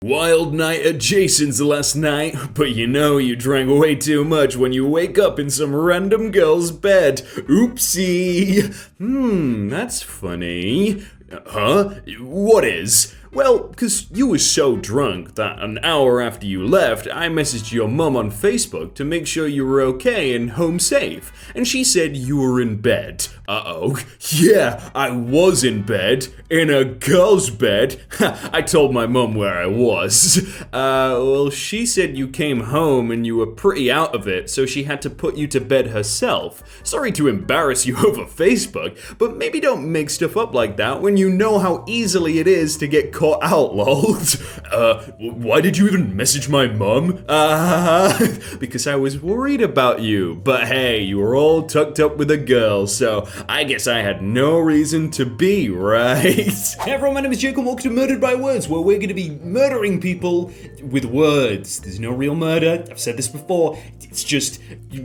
Wild night at Jason's last night, but you know you drank way too much when you wake up in some random girl's bed. Oopsie. That's funny. Huh? What is? Well, because you were so drunk that an hour after you left, I messaged your mum on Facebook to make sure you were okay and home safe, and she said you were in bed. Uh-oh. Yeah, I was in bed. In a girl's bed. I told my mum where I was. Well, she said you came home and you were pretty out of it, so she had to put you to bed herself. Sorry to embarrass you over Facebook, but maybe don't make stuff up like that when you know how easily it is to get caught out, lol. Why did you even message my mum? Because I was worried about you. But hey, you were all tucked up with a girl, so I guess I had no reason to be, right? Hey everyone, my name is Jake and welcome to Murdered by Words, where we're going to be murdering people with words. There's no real murder. I've said this before. It's just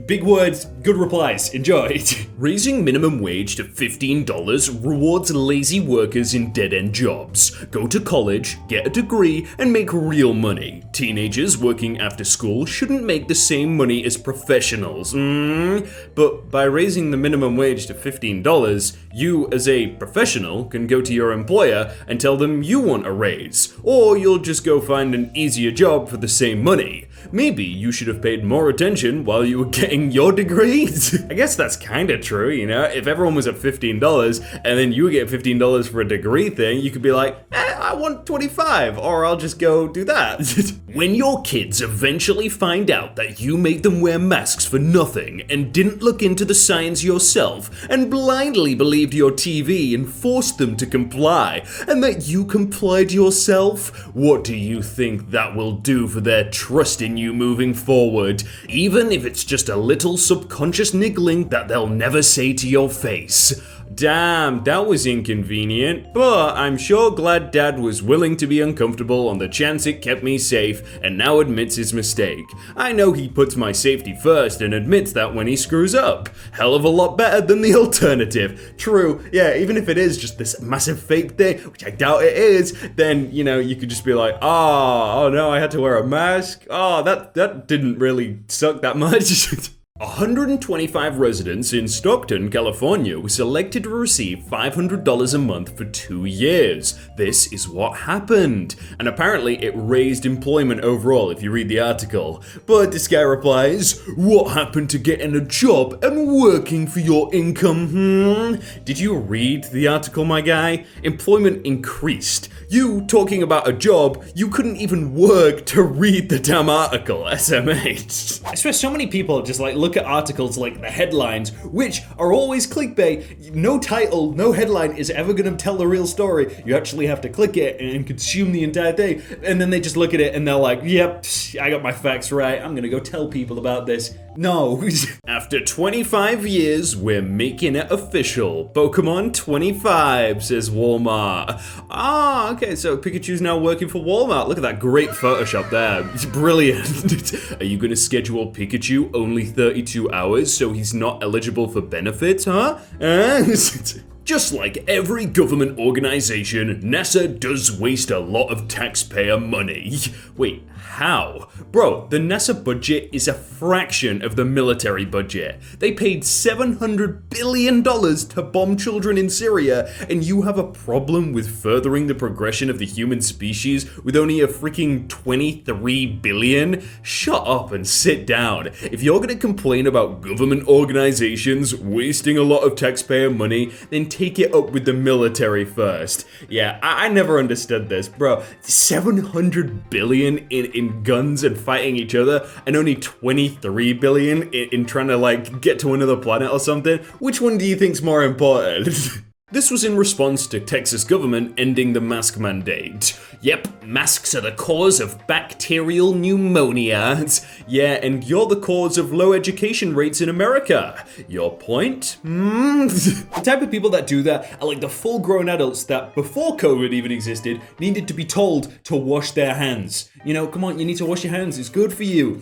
big words, good replies. Enjoy. Raising minimum wage to $15 rewards lazy workers in dead-end jobs. Go to college, get a degree, and make real money. Teenagers working after school shouldn't make the same money as professionals. But by raising the minimum wage to $15, you as a professional can go to your employer and tell them you want a raise, or you'll just go find an easier job for the same money. Maybe you should have paid more attention while you were getting your degree. I guess that's kind of true, you know? If everyone was at $15 and then you get $15 for a degree thing, you could be like, I want 25, or I'll just go do that. When your kids eventually find out that you made them wear masks for nothing and didn't look into the science yourself and blindly believed your TV and forced them to comply, and that you complied yourself, what do you think that will do for their trust in you moving forward? Even if it's just a little subconscious niggling that they'll never say to your face. Damn, that was inconvenient, but I'm sure glad Dad was willing to be uncomfortable on the chance it kept me safe and now admits his mistake. I know he puts my safety first and admits that when he screws up. Hell of a lot better than the alternative. True, yeah, even if it is just this massive fake thing, which I doubt it is, then, you know, you could just be like, oh no, I had to wear a mask. Oh, that didn't really suck that much. 125 residents in Stockton, California were selected to receive $500 a month for 2 years. This is what happened. And apparently it raised employment overall if you read the article. But this guy replies, what happened to getting a job and working for your income? Did you read the article, my guy? Employment increased. You talking about a job, you couldn't even work to read the damn article, SMH. I swear so many people just like look at articles like the headlines, which are always clickbait. No title, no headline is ever gonna tell the real story. You actually have to click it and consume the entire thing. And then they just look at it and they're like, yep, I got my facts right. I'm gonna go tell people about this. No. After 25 years, we're making it official. Pokemon 25, says Walmart. Okay, so Pikachu's now working for Walmart. Look at that great Photoshop there. It's brilliant. Are you gonna schedule Pikachu only 32 hours so he's not eligible for benefits, huh? Just like every government organization, NASA does waste a lot of taxpayer money. Wait, how? Bro, the NASA budget is a fraction of the military budget. They paid $700 billion to bomb children in Syria, and you have a problem with furthering the progression of the human species with only a freaking $23 billion? Shut up and sit down. If you're gonna complain about government organizations wasting a lot of taxpayer money, then take it up with the military first. Yeah, I never understood this, bro. 700 billion in guns and fighting each other, and only 23 billion in trying to like get to another planet or something. Which one do you think's more important? This was in response to Texas government ending the mask mandate. Yep, masks are the cause of bacterial pneumonia. Yeah, and you're the cause of low education rates in America. Your point? The type of people that do that are like the full-grown adults that, before COVID even existed, needed to be told to wash their hands. You know, come on, you need to wash your hands, it's good for you.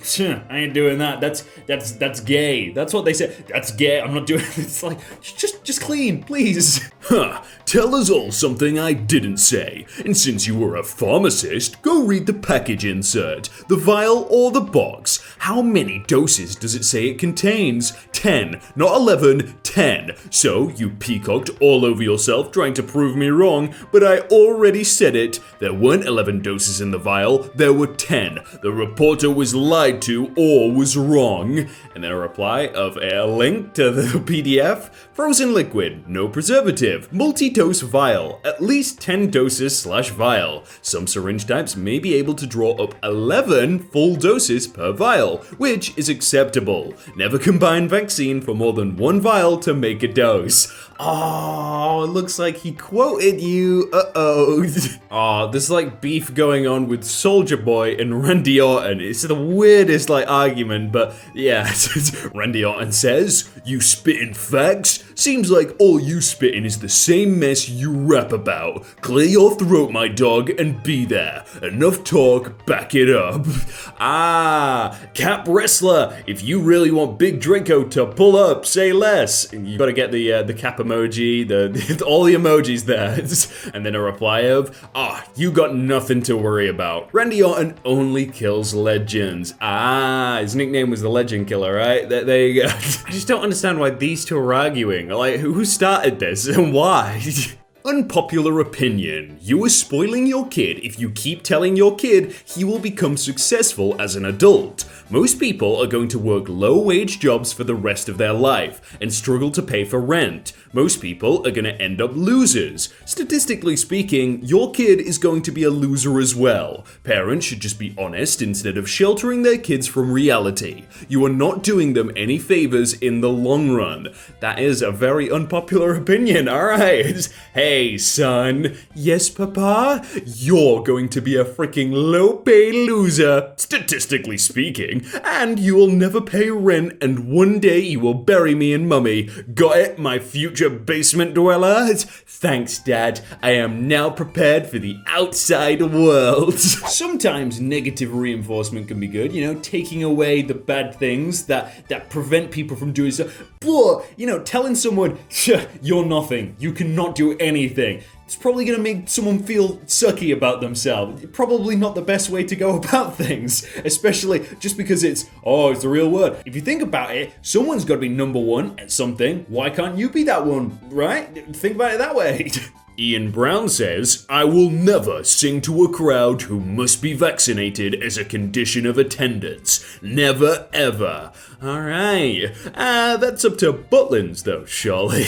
I ain't doing that, that's gay. That's what they say, that's gay, I'm not doing it. It's like, just Just clean, please. Huh, tell us all something I didn't say. And since you were a pharmacist, go read the package insert. The vial or the box. How many doses does it say it contains? 10, not 11, 10. So you peacocked all over yourself trying to prove me wrong, but I already said it. There weren't 11 doses in the vial, there were 10. The reporter was lied to or was wrong. And then a reply of a link to the PDF. Frozen liquid, no preservative, multi-dose vial, at least 10 doses / vial. Some syringe types may be able to draw up 11 full doses per vial, which is acceptable. Never combine vaccine for more than one vial to make a dose. Oh, it looks like he quoted you. Uh-oh. Oh, there's like beef going on with Soldier Boy and Randy Orton. It's the weirdest argument, but yeah. Randy Orton says, "You spitting facts? Seems like all you spitting is the same mess you rap about. Clear your throat, my dog, and be there. Enough talk, back it up." Cap Wrestler. If you really want Big Draco to pull up, say less. You gotta get the cap emoji, all the emojis there. And then a reply of, you got nothing to worry about. Randy Orton only kills legends. His nickname was the Legend Killer, right? There you go. I just don't understand why these two are arguing. Like, who started this and why? Unpopular opinion. You are spoiling your kid if you keep telling your kid he will become successful as an adult. Most people are going to work low-wage jobs for the rest of their life and struggle to pay for rent. Most people are going to end up losers. Statistically speaking, your kid is going to be a loser as well. Parents should just be honest instead of sheltering their kids from reality. You are not doing them any favors in the long run. That is a very unpopular opinion, alright. Hey, son. Yes, papa? You're going to be a freaking low-pay loser, statistically speaking, and you will never pay rent, and one day you will bury me in mummy. Got it, my future basement dweller? Thanks, Dad. I am now prepared for the outside world. Sometimes negative reinforcement can be good, taking away the bad things that prevent people from doing so. But, telling someone, you're nothing, you cannot do anything, it's probably going to make someone feel sucky about themselves. Probably not the best way to go about things, especially just because it's the real word. If you think about it, someone's got to be number one at something. Why can't you be that one, right? Think about it that way. Ian Brown says, "I will never sing to a crowd who must be vaccinated as a condition of attendance. Never, ever." Alright, that's up to Butlins though, surely.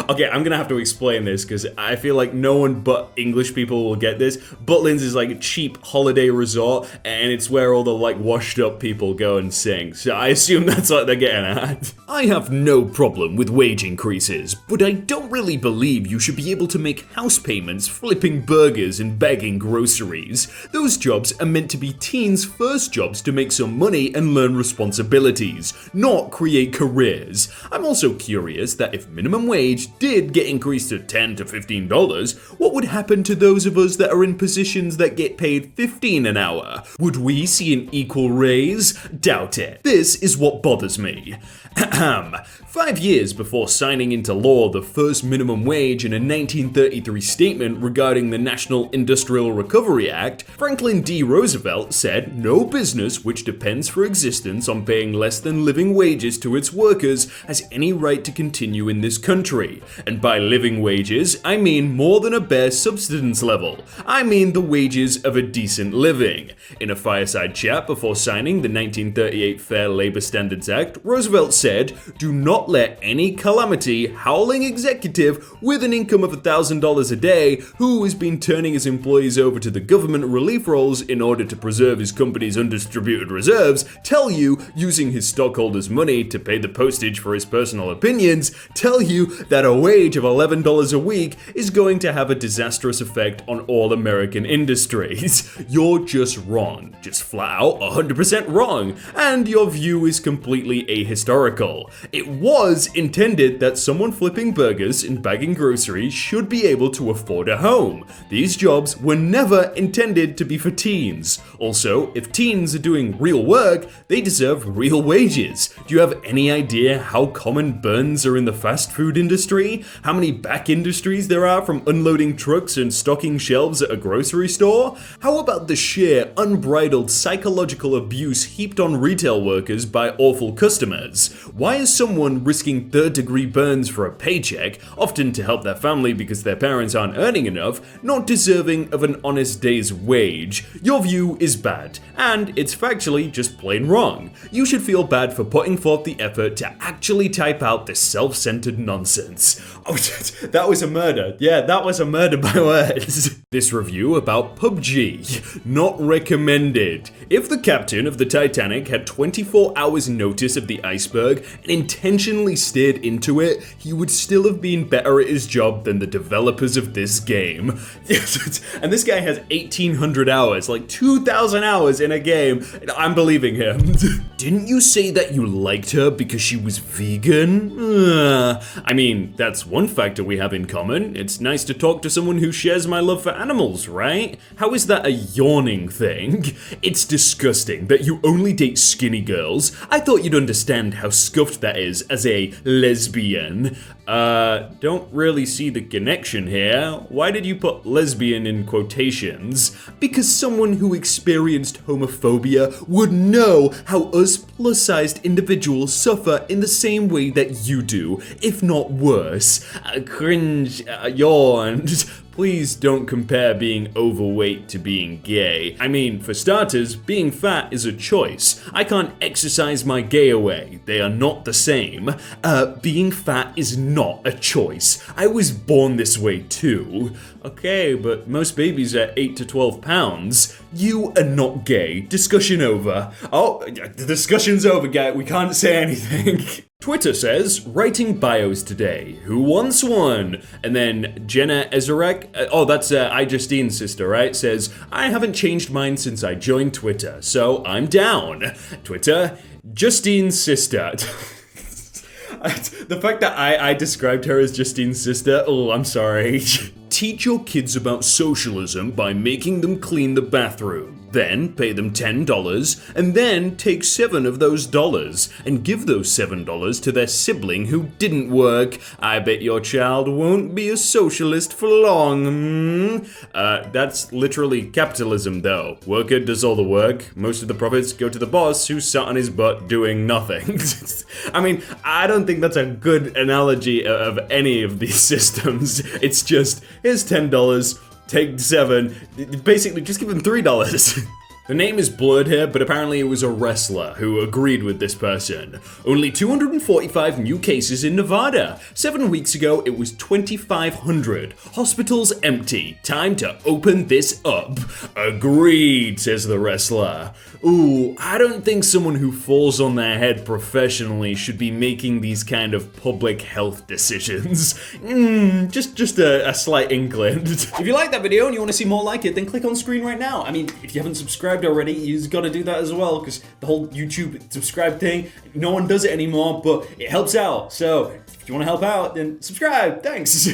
Okay, I'm gonna have to explain this because I feel like no one but English people will get this. Butlins is like a cheap holiday resort, and it's where all the washed up people go and sing. So I assume that's what they're getting at. I have no problem with wage increases, but I don't really believe you should be able to make house payments flipping burgers and bagging groceries. Those jobs are meant to be teens' first jobs to make some money and learn responsibilities, not create careers. I'm also curious that if minimum wage did get increased to $10 to $15, what would happen to those of us that are in positions that get paid $15 an hour? Would we see an equal raise? Doubt it. This is what bothers me. 5 years before signing into law the first minimum wage in a 1933 statement regarding the National Industrial Recovery Act, Franklin D. Roosevelt said no business which depends for existence on paying less than living wages to its workers has any right to continue in this country. And by living wages, I mean more than a bare subsistence level. I mean the wages of a decent living. In a fireside chat before signing the 1938 Fair Labor Standards Act, Roosevelt said, "Do not let any calamity howling executive with an income of $1,000 a day who has been turning his employees over to the government relief rolls in order to preserve his company's undistributed reserves tell you, using his stockholders' money to pay the postage for his personal opinions, tell you that a wage of $11 a week is going to have a disastrous effect on all American industries. You're just wrong. Just flat out 100% wrong. And your view is completely ahistorical. It was intended that someone flipping burgers and bagging groceries should be be able to afford a home. These jobs were never intended to be for teens. Also, if teens are doing real work, they deserve real wages. Do you have any idea how common burns are in the fast food industry? How many back industries there are from unloading trucks and stocking shelves at a grocery store? How about the sheer, unbridled psychological abuse heaped on retail workers by awful customers? Why is someone risking third-degree burns for a paycheck, often to help their family because their parents aren't earning enough, not deserving of an honest day's wage? Your view is bad, and it's factually just plain wrong. You should feel bad for putting forth the effort to actually type out this self-centered nonsense. Oh, that was a murder. Yeah, that was a murder by words. This review about PUBG. Not recommended. If the captain of the Titanic had 24 hours notice of the iceberg and intentionally steered into it, he would still have been better at his job than the developers of this game. And this guy has 1,800 hours, like 2,000 hours in a game. I'm believing him. Didn't you say that you liked her because she was vegan? I mean, that's one factor we have in common. It's nice to talk to someone who shares my love for animals, right? How is that a yawning thing? It's disgusting that you only date skinny girls. I thought you'd understand how scuffed that is as a lesbian. Don't really see the connection here. Why did you put lesbian in quotations? Because someone who experienced homophobia would know how us plus-sized individuals suffer in the same way that you do, if not worse. Cringe, yawned. Please don't compare being overweight to being gay. I mean, for starters, being fat is a choice. I can't exercise my gay away. They are not the same. Being fat is not a choice. I was born this way too. Okay, but most babies are 8 to 12 pounds. You are not gay. Discussion over. Oh, the discussion's over, guy. We can't say anything. Twitter says, writing bios today. Who wants one? And then Jenna Ezerek, that's Justine's sister, right? Says, I haven't changed mine since I joined Twitter, so I'm down. Twitter, Justine's sister. The fact that I described her as Justine's sister, I'm sorry. Teach your kids about socialism by making them clean the bathroom. Then pay them $10, and then take $7 of those dollars and give those $7 to their sibling who didn't work. I bet your child won't be a socialist for long. That's literally capitalism, though. Worker does all the work. Most of the profits go to the boss who sat on his butt doing nothing. I mean, I don't think that's a good analogy of any of these systems. It's just, here's $10. Take $7, basically just give him $3. The name is blurred here, but apparently it was a wrestler who agreed with this person. Only 245 new cases in Nevada. 7 weeks ago, it was 2,500. Hospitals empty. Time to open this up. Agreed, says the wrestler. Ooh, I don't think someone who falls on their head professionally should be making these kind of public health decisions. Just a slight inkling. If you like that video and you want to see more like it, then click on screen right now. I mean, if you haven't subscribed already, you've got to do that as well, because the whole YouTube subscribe thing, no one does it anymore, but it helps out. So if you want to help out, then subscribe. Thanks.